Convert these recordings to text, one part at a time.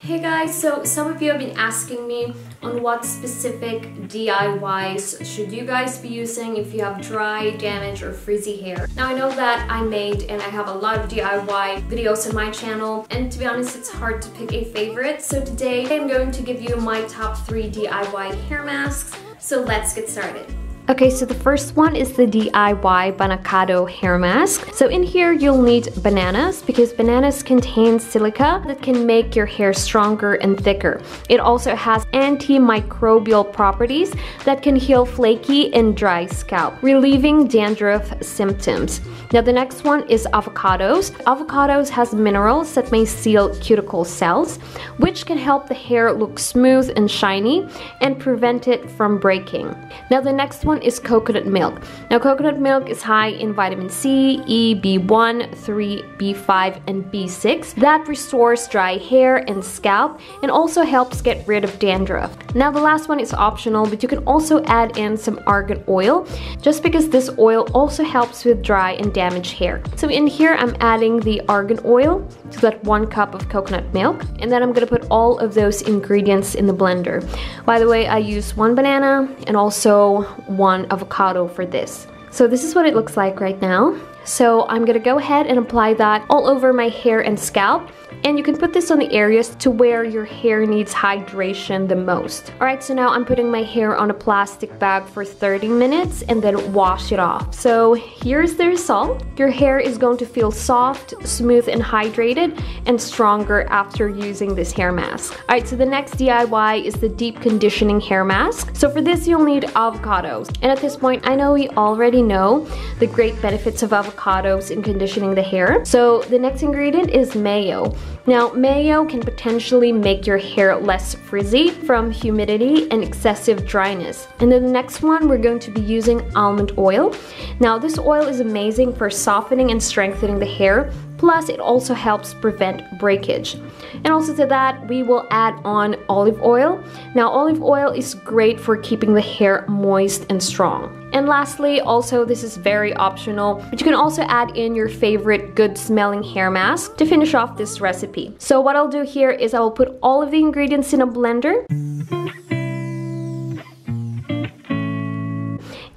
Hey guys, so some of you have been asking me on what specific DIYs should you guys be using if you have dry, damaged, or frizzy hair. Now I know that I made and I have a lot of DIY videos on my channel, and to be honest it's hard to pick a favorite. So today I'm going to give you my top 3 DIY hair masks. So let's get started. Okay, so the first one is the DIY Vanukado hair mask. So in here you'll need bananas because bananas contain silica that can make your hair stronger and thicker. It also has antimicrobial properties that can heal flaky and dry scalp, relieving dandruff symptoms. Now the next one is avocados. Avocados has minerals that may seal cuticle cells, which can help the hair look smooth and shiny and prevent it from breaking. Now the next one is coconut milk. Now coconut milk is high in vitamin C, E, B1, 3, B5, and B6 that restores dry hair and scalp and also helps get rid of dandruff. Now the last one is optional, but you can also add in some argan oil just because this oil also helps with dry and damaged hair. So in here I'm adding the argan oil to that 1 cup of coconut milk, and then I'm gonna put all of those ingredients in the blender. By the way, I use 1 banana and also 1 avocado for this. So this is what it looks like right now. So I'm gonna go ahead and apply that all over my hair and scalp, and you can put this on the areas to where your hair needs hydration the most. Alright, so now I'm putting my hair on a plastic bag for 30 minutes and then wash it off. So here's the result. Your hair is going to feel soft, smooth, and hydrated and stronger after using this hair mask. Alright, so the next DIY is the deep conditioning hair mask. So for this you'll need avocados. And at this point I know we already know the great benefits of avocados in conditioning the hair. So the next ingredient is mayo. Now, mayo can potentially make your hair less frizzy from humidity and excessive dryness. And then the next one, we're going to be using almond oil. Now, this oil is amazing for softening and strengthening the hair. Plus, it also helps prevent breakage. And also to that, we will add on olive oil. Now, olive oil is great for keeping the hair moist and strong. And lastly, also this is very optional, but you can also add in your favorite good smelling hair mask to finish off this recipe. So what I'll do here is I will put all of the ingredients in a blender.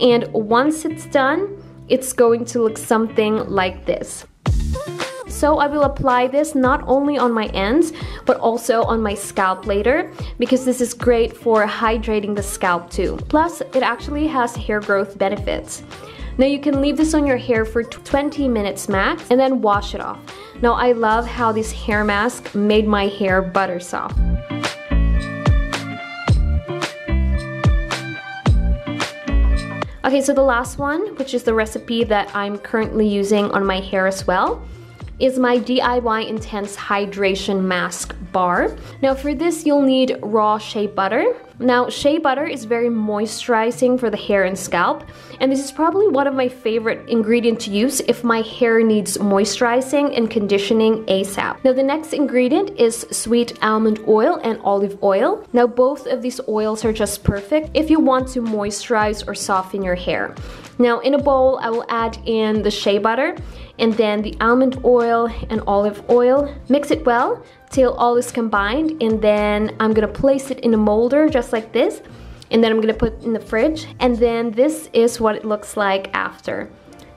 And once it's done, it's going to look something like this. So I will apply this not only on my ends, but also on my scalp later, because this is great for hydrating the scalp too. Plus, it actually has hair growth benefits. Now you can leave this on your hair for 20 minutes max and then wash it off. Now I love how this hair mask made my hair butter soft. Okay, so the last one, which is the recipe that I'm currently using on my hair as well, is my DIY Intense Hydration Mask Bar. Now for this you'll need raw shea butter. Now shea butter is very moisturizing for the hair and scalp, and this is probably one of my favorite ingredients to use if my hair needs moisturizing and conditioning ASAP. Now the next ingredient is sweet almond oil and olive oil. Now both of these oils are just perfect if you want to moisturize or soften your hair. Now in a bowl I will add in the shea butter and then the almond oil and olive oil. Mix it well till all is combined, and then I'm gonna place it in a molder just like this, and then I'm gonna put it in the fridge, and then this is what it looks like after.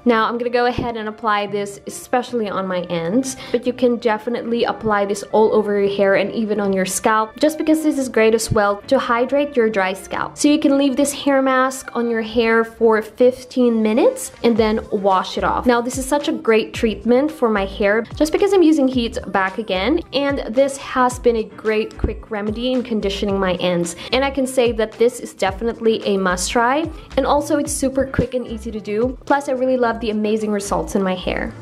Now I'm gonna go ahead and apply this especially on my ends, but you can definitely apply this all over your hair and even on your scalp, just because this is great as well to hydrate your dry scalp. So you can leave this hair mask on your hair for 15 minutes and then wash it off. Now this is such a great treatment for my hair just because I'm using heat back again, and this has been a great quick remedy in conditioning my ends. And I can say that this is definitely a must try, and also it's super quick and easy to do. Plus I really love the amazing results in my hair.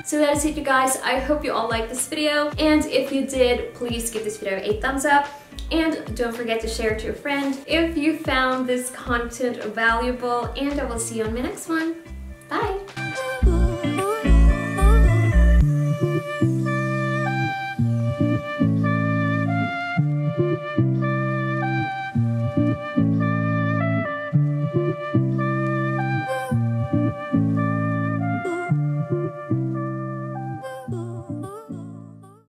So that is it, you guys. I hope you all liked this video, and if you did, please give this video a thumbs up and don't forget to share it to a friend if you found this content valuable, and I will see you on my next one. Bye!